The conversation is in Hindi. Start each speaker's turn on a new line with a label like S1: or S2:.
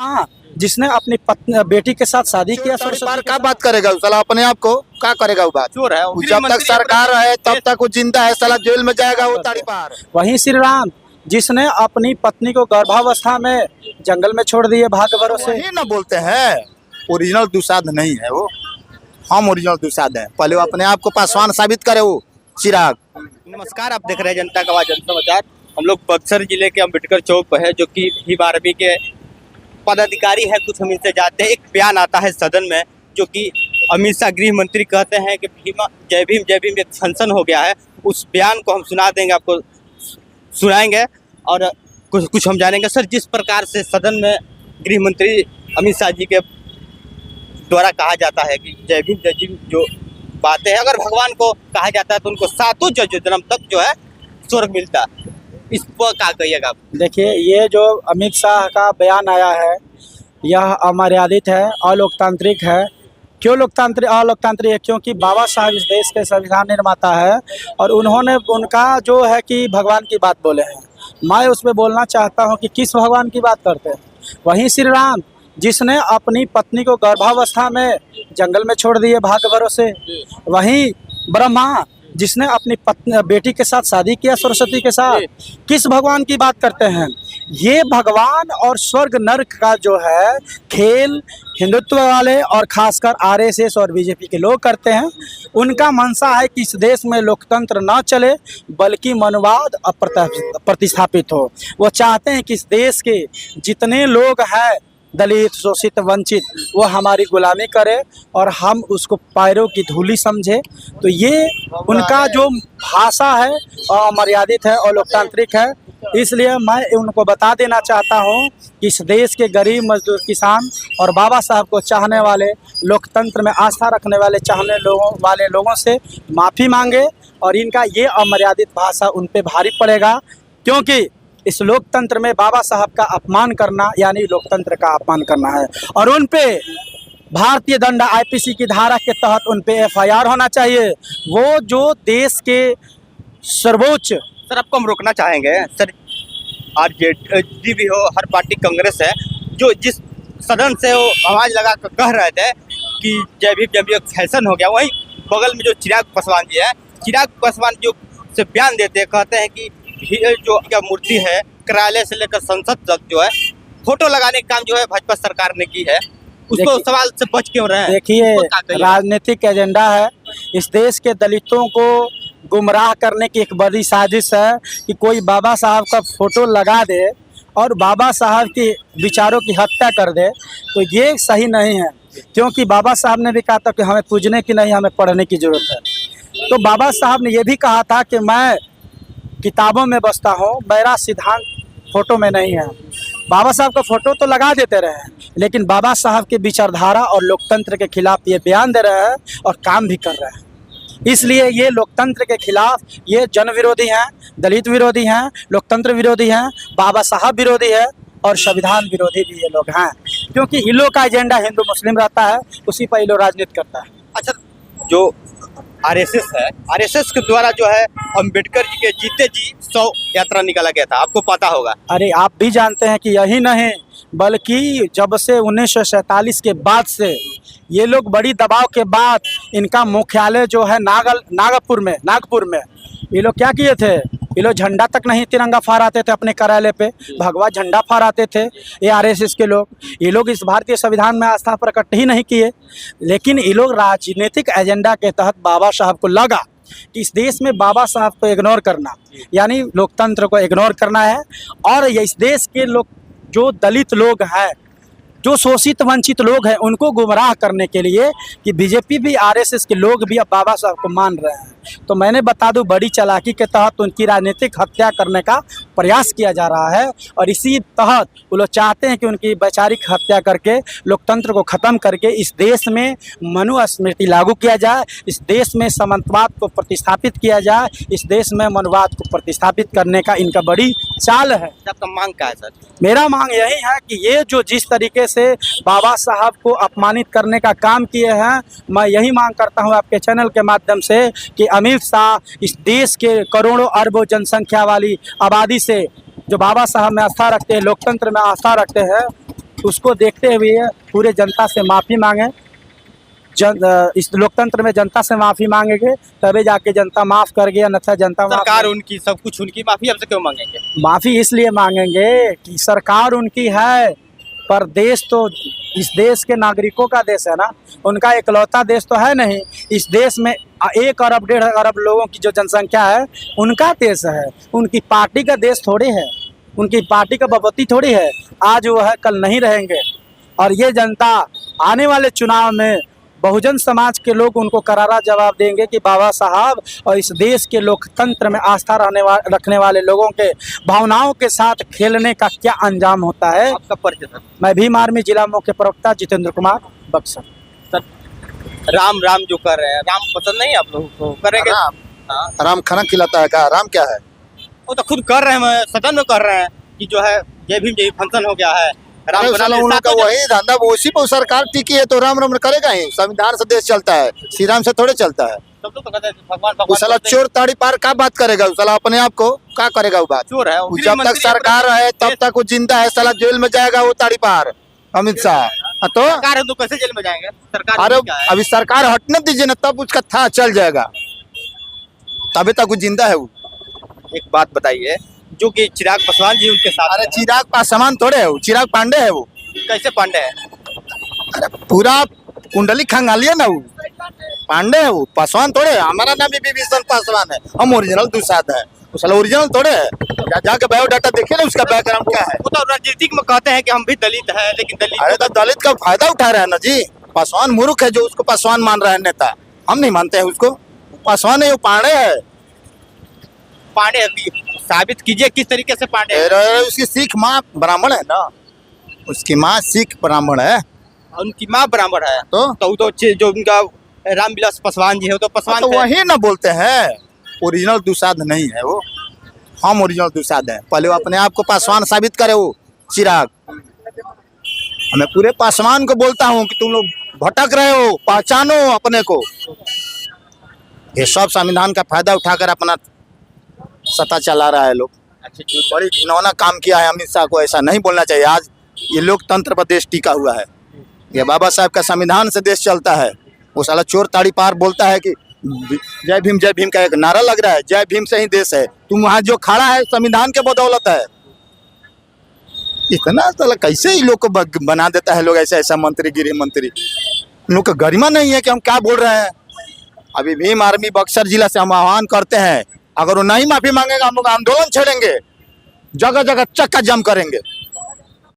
S1: हाँ, जिसने अपनी बेटी के साथ शादी किया।
S2: सरकार क्या बात करेगा साला, अपने आप को क्या करेगा वो बात।
S3: चोर है
S2: जब तक सरकार है तब तक वो जिंदा है, साला जेल में जाएगा वो ताड़ी पार।
S1: वहीं श्री राम जिसने अपनी पत्नी को गर्भावस्था में जंगल में छोड़ दिए भाग्य भरोसे।
S2: वही ना बोलते हैं ओरिजिनल दुसाध नहीं है वो, हम ओरिजिनल दुसाध हैं। पहले वो अपने आप को पासवान साबित करे वो चिराग।
S3: नमस्कार, आप देख रहे हैं जनता का आवाज जनता समाचार। हम लोग बक्सर जिले के अम्बेडकर चौक पर है, जो कि भीम आर्मी के पदाधिकारी है। कुछ हम इनसे जानते हैं। एक बयान आता है सदन में, जो कि अमित शाह गृह मंत्री कहते हैं कि जय भीम एक फंक्शन हो गया है। उस बयान को हम सुना देंगे, आपको सुनाएंगे और कुछ हम जानेंगे। सर, जिस प्रकार से सदन में गृह मंत्री अमित शाह जी के द्वारा कहा जाता है कि जय भीम जो बातें हैं, अगर भगवान को कहा जाता है तो उनको सातों जन्म तक जो है स्वर्ग मिलता है, इस पर क्या कहिएगा आप?
S1: देखिए, ये जो अमित शाह का बयान आया है यह अमर्यादित है, अलोकतांत्रिक है। क्यों अलोकतांत्रिक है? क्योंकि बाबा साहब इस देश के संविधान निर्माता है और उन्होंने उनका जो है कि भगवान की बात बोले हैं। मैं उसमें बोलना चाहता हूं कि किस भगवान की बात करते हैं। वहीं श्री राम जिसने अपनी पत्नी को गर्भावस्था में जंगल में छोड़ दिए भाग्य भरोसे। वहीं ब्रह्मा जिसने अपनी बेटी के साथ शादी किया सरस्वती के साथ। किस भगवान की बात करते हैं? ये भगवान और स्वर्ग नर्क का जो है खेल हिंदुत्व वाले और खासकर आरएसएस और बीजेपी के लोग करते हैं। उनका मंशा है कि इस देश में लोकतंत्र ना चले बल्कि मनुवाद प्रतिस्थापित हो। वो चाहते हैं कि इस देश के जितने लोग हैं दलित, शोषित, वंचित, वो हमारी गुलामी करे और हम उसको पैरों की धूली समझे। तो ये उनका जो भाषा है अमर्यादित है और लोकतांत्रिक है। इसलिए मैं उनको बता देना चाहता हूँ कि इस देश के गरीब, मजदूर, किसान और बाबा साहब को चाहने वाले, लोकतंत्र में आस्था रखने वाले लोगों से माफ़ी मांगे और इनका ये अमर्यादित भाषा उन पे भारी पड़ेगा। क्योंकि इस लोकतंत्र में बाबा साहब का अपमान करना यानी लोकतंत्र का अपमान करना है और उन पे भारतीय दंड आईपीसी की धारा के तहत उन पे एफआईआर होना चाहिए। वो जो देश के सर्वोच्च।
S3: सर, आपको हम रोकना चाहेंगे। सर, आरजेडी भी हो, हर पार्टी कांग्रेस है, जो जिस सदन से वो आवाज लगा कर कह रहे थे कि जय भीम एक फैशन हो गया, वहीं बगल में जो चिराग पासवान जी है, चिराग पासवान जो से बयान देते हैं, कहते हैं कि जो क्या मूर्ति है कार्यालय से लेकर संसद तक जो है फोटो लगाने का काम जो है भाजपा सरकार ने की है, उसको सवाल से बच क्यों रहे हैं?
S1: देखिए, राजनीतिक एजेंडा है। इस देश के दलितों को गुमराह करने की एक बड़ी साजिश है कि कोई बाबा साहब का फोटो लगा दे और बाबा साहब के विचारों की हत्या कर दे, तो ये सही नहीं है। क्योंकि बाबा साहब ने भी कहा था कि हमें पूजने की नहीं, हमें पढ़ने की जरूरत है। तो बाबा साहब ने यह भी कहा था कि मैं किताबों में बसता हूँ, मेरा सिद्धांत फोटो में नहीं है। बाबा साहब का फोटो तो लगा देते रहे हैं, लेकिन बाबा साहब की विचारधारा और लोकतंत्र के खिलाफ ये बयान दे रहे हैं और काम भी कर रहे हैं। इसलिए ये लोकतंत्र के खिलाफ, ये जन विरोधी हैं, दलित विरोधी हैं, लोकतंत्र विरोधी हैं, बाबा साहब विरोधी है और संविधान विरोधी भी ये लोग हैं। क्योंकि इन लोग का एजेंडा हिंदू मुस्लिम रहता है, उसी पर ये लोग राजनीति करता है।
S3: अच्छा, जो आरएसएस है, आरएसएस के द्वारा जो है अम्बेडकर जी के जीते जी 100 यात्रा निकाला गया था, आपको पता होगा।
S1: अरे, आप भी जानते हैं कि यही नहीं बल्कि जब से 1947 के बाद से ये लोग बड़ी दबाव के बाद इनका मुख्यालय जो है नागपुर में ये लोग क्या किए थे? ये लोग झंडा तक नहीं तिरंगा फहराते थे अपने कार्यालय पे, भगवा झंडा फहराते थे। ये आरएसएस के लोग, ये लोग इस भारतीय संविधान में आस्था प्रकट ही नहीं किए। लेकिन ये लोग राजनीतिक एजेंडा के तहत बाबा साहब को लगा कि इस देश में बाबा साहब को इग्नोर करना यानी लोकतंत्र को इग्नोर करना है। और ये इस देश के लोग जो दलित लोग हैं, जो शोषित वंचित लोग हैं, उनको गुमराह करने के लिए कि बीजेपी भी आरएसएस के लोग भी अब बाबा साहब को मान रहे हैं। तो मैंने बता दूं, बड़ी चालाकी के तहत उनकी राजनीतिक हत्या करने का प्रयास किया जा रहा है और इसी तहत वो लोग चाहते हैं कि उनकी वैचारिक हत्या करके लोकतंत्र को ख़त्म करके इस देश में मनुस्मृति लागू किया जाए, इस देश में सामंतवाद को प्रतिस्थापित किया जाए, इस देश में मनुवाद को प्रतिस्थापित करने का इनका बड़ी चाल है।
S3: आपका मांग क्या है सर?
S1: मेरा मांग यही है कि ये जो जिस तरीके से बाबा साहब को अपमानित करने का काम किए हैं, मैं यही मांग करता हूं आपके चैनल के माध्यम से कि अमित शाह इस देश के करोड़ों अरबों जनसंख्या वाली आबादी से जो बाबा साहब में आस्था रखते हैं, लोकतंत्र में आस्था रखते हैं, उसको देखते हुए पूरे जनता से माफ़ी मांगे। इस लोकतंत्र में जनता से माफ़ी मांगेंगे तभी जाके जनता माफ़ करेगी, अन्यथा जनता
S3: सरकार उनकी, सब कुछ उनकी, माफी हमसे क्यों मांगेंगे?
S1: माफ़ी इसलिए मांगेंगे कि सरकार उनकी है, पर देश तो इस देश के नागरिकों का देश है ना, उनका इकलौता देश तो है नहीं। इस देश में 1 अरब 1.5 अरब लोगों की जो जनसंख्या है उनका देश है, उनकी पार्टी का देश थोड़ी है, उनकी पार्टी का बपति थोड़ी है। आज वो है, कल नहीं रहेंगे। और ये जनता आने वाले चुनाव में बहुजन समाज के लोग उनको करारा जवाब देंगे कि बाबा साहब और इस देश के लोकतंत्र में आस्था रखने वाले लोगों के भावनाओं के साथ खेलने का क्या अंजाम होता है।
S3: आपका परिचय सर?
S1: मैं भीम आर्मी जिला मुख्य प्रवक्ता जितेंद्र कुमार, बक्सर।
S3: सर राम राम जो कर रहे हैं, राम पसंद नहीं आप लोगों को? करेंगे?
S2: राम
S3: हाँ,
S2: राम खाना खिलाता है क्या? राम क्या है?
S3: वो तो खुद कर रहे हैं, सदन में कर रहे हैं कि जो है जय भीम जय फंक्शन हो गया है, राम
S2: अरे साला उन लोग का वही धंधा, वो उसी पर सरकार टिकी है तो राम राम करेगा ही। संविधान से देश चलता है, श्री राम से थोड़े चलता है।
S3: सब लोग तो कहते हैं भगवान
S2: वो साला
S3: भगवान
S2: चोर ताड़ी पार का बात करेगा? वो साला अपने आप को क्या करेगा? वो बात
S3: चोर है।
S2: वो जब तक सरकार है तब तक वो जिंदा है, साला जेल में जाएगा वो ताड़ी पार अमित शाह। तो
S3: सरकार है तो कैसे जेल में जाएंगे? सरकार
S2: अरे
S3: क्या है?
S2: अभी सरकार हटने दीजिए ना, तब उसका था चल जाएगा, तभी तक वो जिंदा है। वो
S3: एक बात बताइए, जो कि चिराग पासवान जी उनके साथ
S2: अरे
S3: हैं,
S2: चिराग पासवान थोड़े है, वो चिराग पांडे है। वो
S3: कैसे पांडे हैं?
S2: अरे पूरा कुंडली खंगालिए ना, वो पांडे है, वो पासवान थोड़े है। हमारा नाम भी विभीषण पासवान है, हम ओरिजिनल दुसाद है। वो साला ओरिजिनल थोड़े है। जाके बायोडाटा देखिए ना, उसका बैकग्राउंड क्या है।
S3: वो तो राजनीतिक में कहते हैं कि हम भी दलित हैं, लेकिन
S2: अरे
S3: दलित
S2: तो दलित का फायदा उठा रहे हैं ना जी। पासवान मूर्ख है जो उसको पासवान मान रहा है नेता, हम नहीं मानते हैं उसको। पासवान है, वो पांडे है।
S3: पांडे साबित कीजिए किस तरीके से पांडे हैं?
S2: अरे उसकी सिख माँ ब्राह्मण है ना, उसकी माँ सिख ब्राह्मण है।
S3: उनकी माँ ब्राह्मण है
S2: तो
S3: वो तो जो उनका रामविलास पासवान जी है वो तो पासवान
S2: तो
S3: थे।
S2: वही ना बोलते हैं, ओरिजिनल दुसाद नहीं है वो, हम ओरिजिनल दुसाद हैं। पहले वो अपने आप को पासवान साबित करे। वो चिराग, मैं पूरे पासवान को बोलता हूँ कि तुम लोग भटक रहे हो, पहचानो अपने को। ये सब संविधान का फायदा उठाकर अपना सत्ता चला रहा है लोग।
S3: अच्छा जी,
S2: बड़ी घिनौना काम किया है अमित शाह को, ऐसा नहीं बोलना चाहिए। आज ये लोकतंत्र पर देश टिका हुआ है, ये बाबा साहब का संविधान से देश चलता है। वो साला चोर ताड़ी पार बोलता है कि जय भीम का एक नारा लग रहा है, जय भीम से ही देश है। तुम वहाँ जो खड़ा है संविधान के बदौलत है। इतना साला कैसे ही लोग को बना देता है लोग, ऐसा ऐसा मंत्री, गृह मंत्री। लोग को गरिमा नहीं है कि हम क्या बोल रहे हैं। अभी भीम आर्मी बक्सर जिला से हम आह्वान करते हैं, अगर वो नहीं माफी मांगेगा हम लोग आंदोलन छेड़ेंगे, जगह जगह चक्का जाम करेंगे।